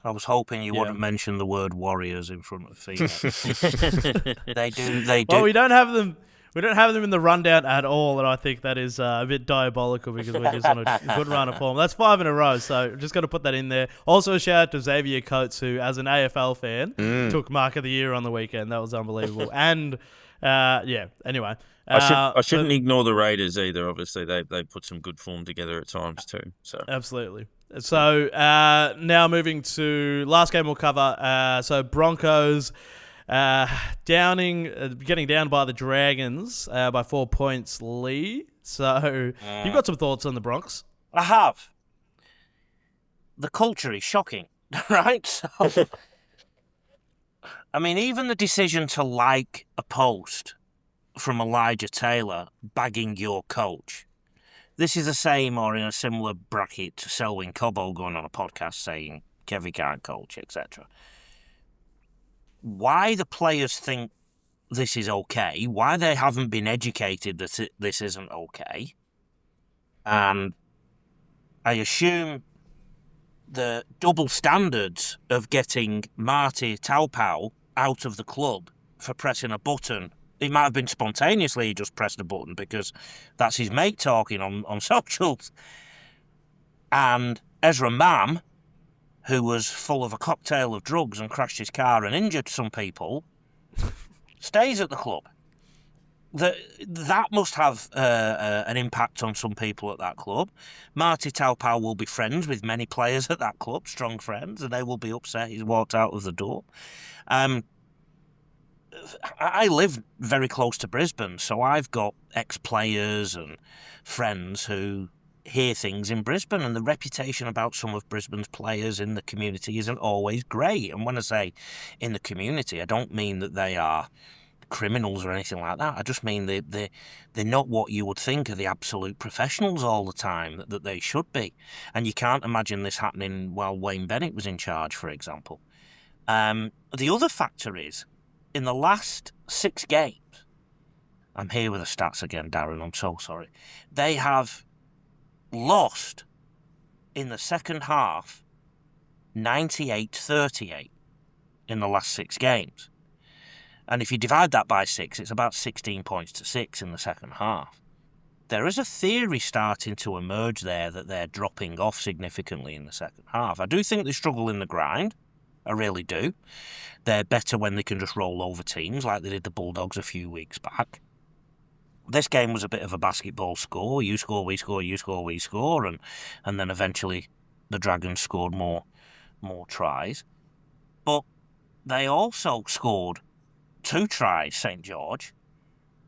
I was hoping you wouldn't mention the word Warriors in front of Phoenix. They do. Well, we don't have them in the rundown at all, and I think that is a bit diabolical because we're just on a good run of form. That's 5 in a row, so just got to put that in there. Also, a shout out to Xavier Coates, who, as an AFL fan, took Mark of the Year on the weekend. That was unbelievable. And anyway. I shouldn't ignore the Raiders either. Obviously, they put some good form together at times too. So absolutely. So now moving to last game we'll cover. So Broncos getting down by the Dragons by 4 points. Lee. So you've got some thoughts on the Bronx? I have. The culture is shocking, right? So, I mean, even the decision to like a post from Elijah Taylor bagging your coach. This is the same or in a similar bracket to Selwyn Cobbo going on a podcast saying Kevin can't coach, etc. Why the players think this is okay, why they haven't been educated that this isn't okay, and I assume the double standards of getting Marty Taupau out of the club for pressing a button. It might have been spontaneously he just pressed a button because that's his mate talking on socials. And Ezra Mam, who was full of a cocktail of drugs and crashed his car and injured some people, stays at the club. That must have an impact on some people at that club. Marty Taupau will be friends with many players at that club, strong friends, and they will be upset he's walked out of the door. I live very close to Brisbane, so I've got ex-players and friends who hear things in Brisbane, and the reputation about some of Brisbane's players in the community isn't always great. And when I say in the community, I don't mean that they are criminals or anything like that. I just mean they're not what you would think are the absolute professionals all the time that they should be. And you can't imagine this happening while Wayne Bennett was in charge, for example. The other factor is, in the last 6 games, I'm here with the stats again, Darren, I'm so sorry. They have lost in the second half 98-38 in the last 6 games. And if you divide that by 6, it's about 16 points to 6 in the second half. There is a theory starting to emerge there that they're dropping off significantly in the second half. I do think they struggle in the grind. I really do. They're better when they can just roll over teams like they did the Bulldogs a few weeks back. This game was a bit of a basketball score. You score, we score, you score, we score. And then eventually the Dragons scored more tries. But they also scored 2 tries, St. George,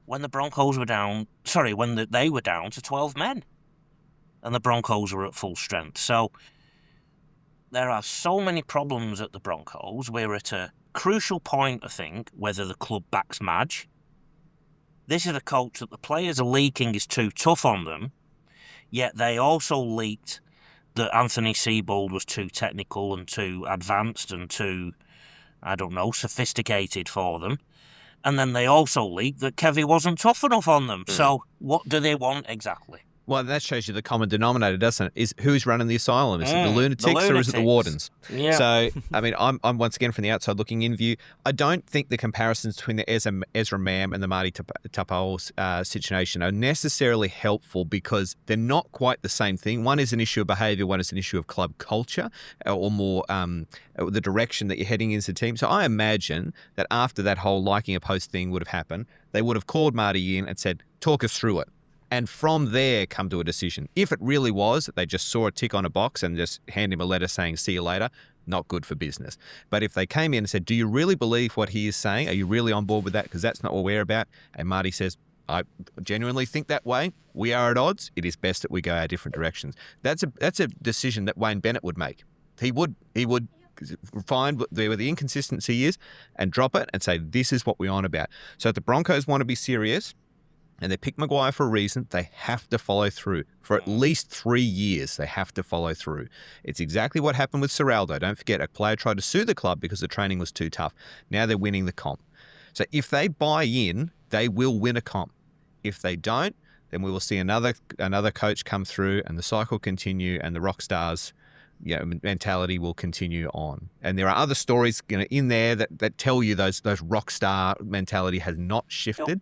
when the Broncos were down... Sorry, when they were down to 12 men. And the Broncos were at full strength. So there are so many problems at the Broncos. We're at a crucial point, I think, whether the club backs Madge. This is a coach that the players are leaking is too tough on them, yet they also leaked that Anthony Seibold was too technical and too advanced and too, I don't know, sophisticated for them. And then they also leaked that Kevy wasn't tough enough on them. So what do they want exactly? Well, that shows you the common denominator, doesn't it? Is who's running the asylum? Is it the lunatics or is it the wardens? Yeah. So, I mean, I'm once again from the outside looking in view. I don't think the comparisons between the Ezra Mam and the Marty Taupau situation are necessarily helpful because they're not quite the same thing. One is an issue of behaviour, one is an issue of club culture or more the direction that you're heading into the team. So I imagine that after that whole liking a post thing would have happened, they would have called Marty in and said, talk us through it. And from there, come to a decision. If it really was that they just saw a tick on a box and just hand him a letter saying, see you later, not good for business. But if they came in and said, do you really believe what he is saying? Are you really on board with that? Because that's not what we're about. And Marty says, I genuinely think that way. We are at odds. It is best that we go our different directions. That's a decision that Wayne Bennett would make. He would find where the inconsistency is and drop it and say, this is what we're on about. So if the Broncos want to be serious, and they pick Maguire for a reason, they have to follow through. For at least 3 years, they have to follow through. It's exactly what happened with Serraldo. Don't forget, a player tried to sue the club because the training was too tough. Now they're winning the comp. So if they buy in, they will win a comp. If they don't, then we will see another coach come through and the cycle continue and the rock stars mentality will continue on. And there are other stories in there that tell you those rock star mentality has not shifted.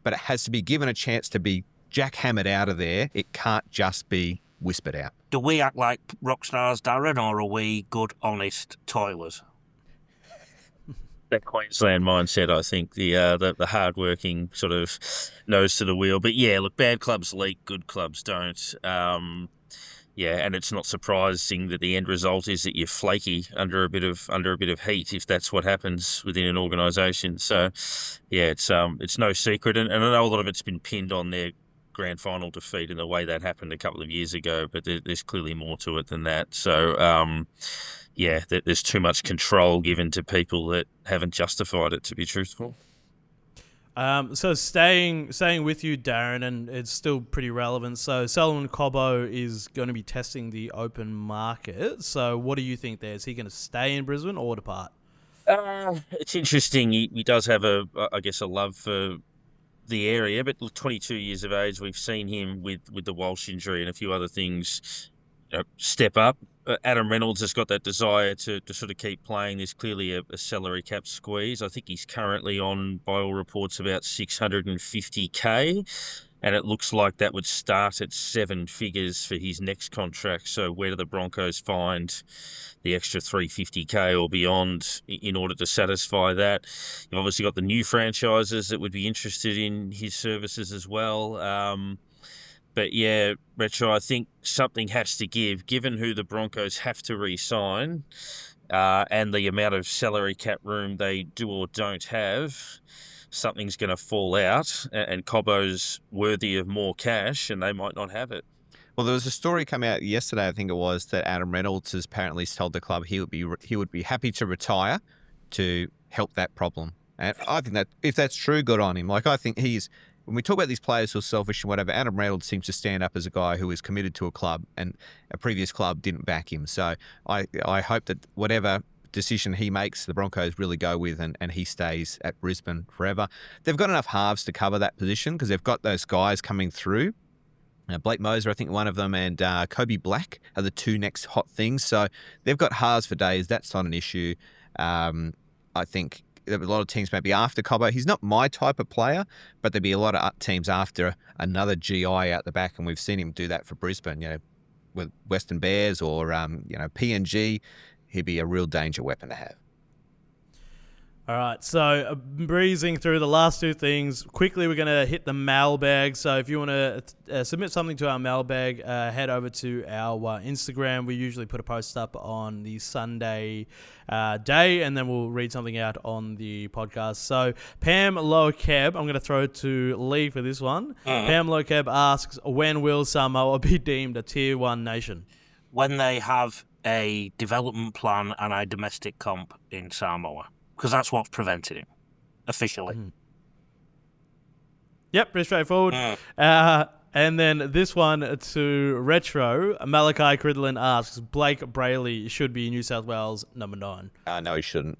But it has to be given a chance to be jackhammered out of there. It can't just be whispered out. Do we act like rock stars, Darren, or are we good, honest toilers? That Queensland mindset, I think, the hard-working sort of nose to the wheel. But yeah, look, bad clubs leak, good clubs don't. Yeah, and it's not surprising that the end result is that you're flaky under a bit of heat if that's what happens within an organisation. So, yeah, it's no secret, and I know a lot of it's been pinned on their grand final defeat and the way that happened a couple of years ago, but there's clearly more to it than that. So, yeah, there's too much control given to people that haven't justified it, to be truthful. So staying with you, Darren, and it's still pretty relevant. So Selwyn Cobbo is going to be testing the open market. So what do you think there? Is he going to stay in Brisbane or depart? It's interesting. He does have a love for the area, but 22 years of age, we've seen him with the Walsh injury and a few other things step up. Adam Reynolds has got that desire to sort of keep playing. There's clearly a salary cap squeeze. I think he's currently on, by all reports, about 650K, and it looks like that would start at 7 figures for his next contract. So where do the Broncos find the extra 350K or beyond in order to satisfy that? You've obviously got the new franchises that would be interested in his services as well. But yeah, Retro, I think something has to give, given who the Broncos have to re-sign and the amount of salary cap room they do or don't have. Something's going to fall out, and Cobbo's worthy of more cash, and they might not have it. Well, there was a story come out yesterday, I think it was, that Adam Reynolds has apparently told the club he would be happy to retire to help that problem. And I think that if that's true, good on him. Like, I think when we talk about these players who are selfish and whatever, Adam Reynolds seems to stand up as a guy who is committed to a club, and a previous club didn't back him. So I hope that whatever decision he makes, the Broncos really go with, and he stays at Brisbane forever. They've got enough halves to cover that position because they've got those guys coming through. Blake Moser, I think one of them, and Kobe Black are the two next hot things. So they've got halves for days. That's not an issue. I think a lot of teams may be after Cobbo. He's not my type of player, but there'd be a lot of teams after another GI out the back, and we've seen him do that for Brisbane. With Western Bears or PNG, he'd be a real danger weapon to have. All right, so breezing through the last two things. Quickly, we're going to hit the mailbag. So if you want to submit something to our mailbag, head over to our Instagram. We usually put a post up on the Sunday day, and then we'll read something out on the podcast. So Pam Low-Keb, I'm going to throw to Lee for this one. Pam Low-Keb asks, when will Samoa be deemed a Tier 1 nation? When they have a development plan and a domestic comp in Samoa. Because that's what's prevented him, officially. Yep, pretty straightforward. And then this one to Retro. Malachi Cridlin asks, Blake Brayley should be New South Wales number 9. No, he shouldn't.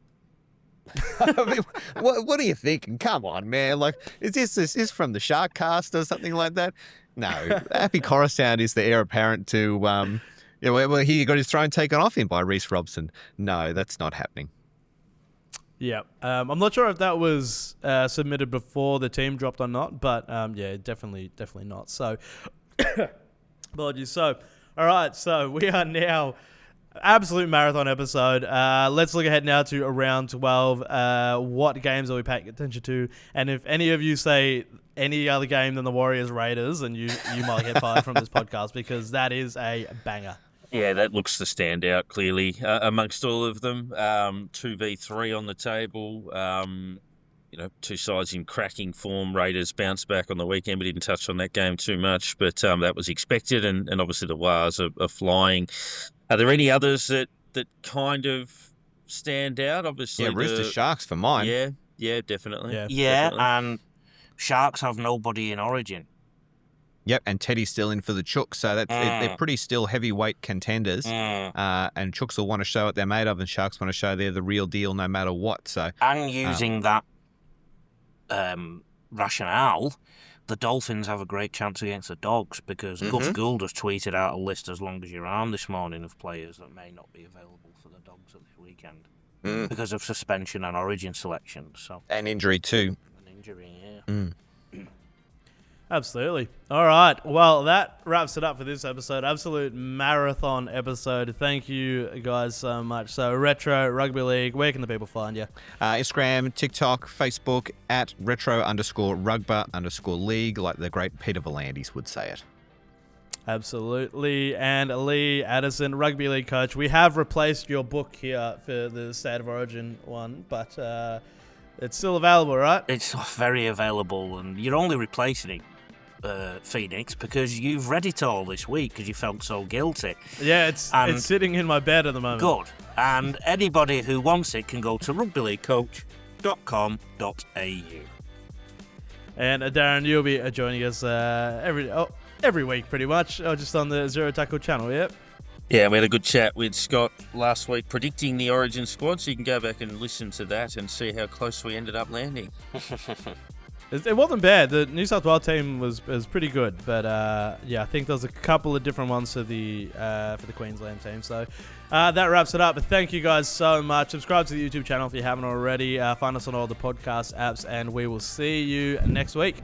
I mean, what are you thinking? Come on, man. Like, is this from the Shark Cast or something like that? No. Happy Coruscant is the heir apparent to... well, he got his throne taken off him by Reece Robson. No, that's not happening. Yeah, I'm not sure if that was submitted before the team dropped or not, but yeah, definitely not. So, apologies. So, all right, so we are now absolute marathon episode. Let's look ahead now to round 12. What games are we paying attention to? And if any of you say any other game than the Warriors Raiders, then you might get fired from this podcast because that is a banger. Yeah, that looks to stand out clearly amongst all of them. 2v3 on the table. Two sides in cracking form. Raiders bounced back on the weekend. We didn't touch on that game too much, but that was expected, and obviously the Wars are flying. Are there any others that kind of stand out? Obviously, Roosters Sharks for mine. Yeah, definitely. Yeah, definitely. And Sharks have nobody in Origin. Yep, and Teddy's still in for the Chooks, so they're pretty still heavyweight contenders. And Chooks will want to show what they're made of, and Sharks want to show they're the real deal no matter what. So, and using that rationale, the Dolphins have a great chance against the Dogs because Gus Gould has tweeted out a list as long as your arm this morning of players that may not be available for the Dogs at this weekend because of suspension and Origin selection. So and injury too. Yeah. Absolutely. All right. Well, that wraps it up for this episode. Absolute marathon episode. Thank you guys so much. So, Retro Rugby League, where can the people find you? Instagram, TikTok, Facebook, at retro_rugba_league, like the great Peter Volandis would say it. Absolutely. And Lee Addison, Rugby League coach. We have replaced your book here for the State of Origin one, but it's still available, right? It's very available, and you're only replacing it. Phoenix, because you've read it all this week because you felt so guilty. Yeah, it's sitting in my bed at the moment. Good. And anybody who wants it can go to rugbyleaguecoach.com.au. And Darren, you'll be joining us every week pretty much, just on the Zero Tackle channel, yep. Yeah, we had a good chat with Scott last week predicting the Origin squad, so you can go back and listen to that and see how close we ended up landing. It wasn't bad. The New South Wales team was pretty good, but I think there's a couple of different ones for the Queensland team. So that wraps it up. But thank you guys so much. Subscribe to the YouTube channel if you haven't already. Find us on all the podcast apps, and we will see you next week.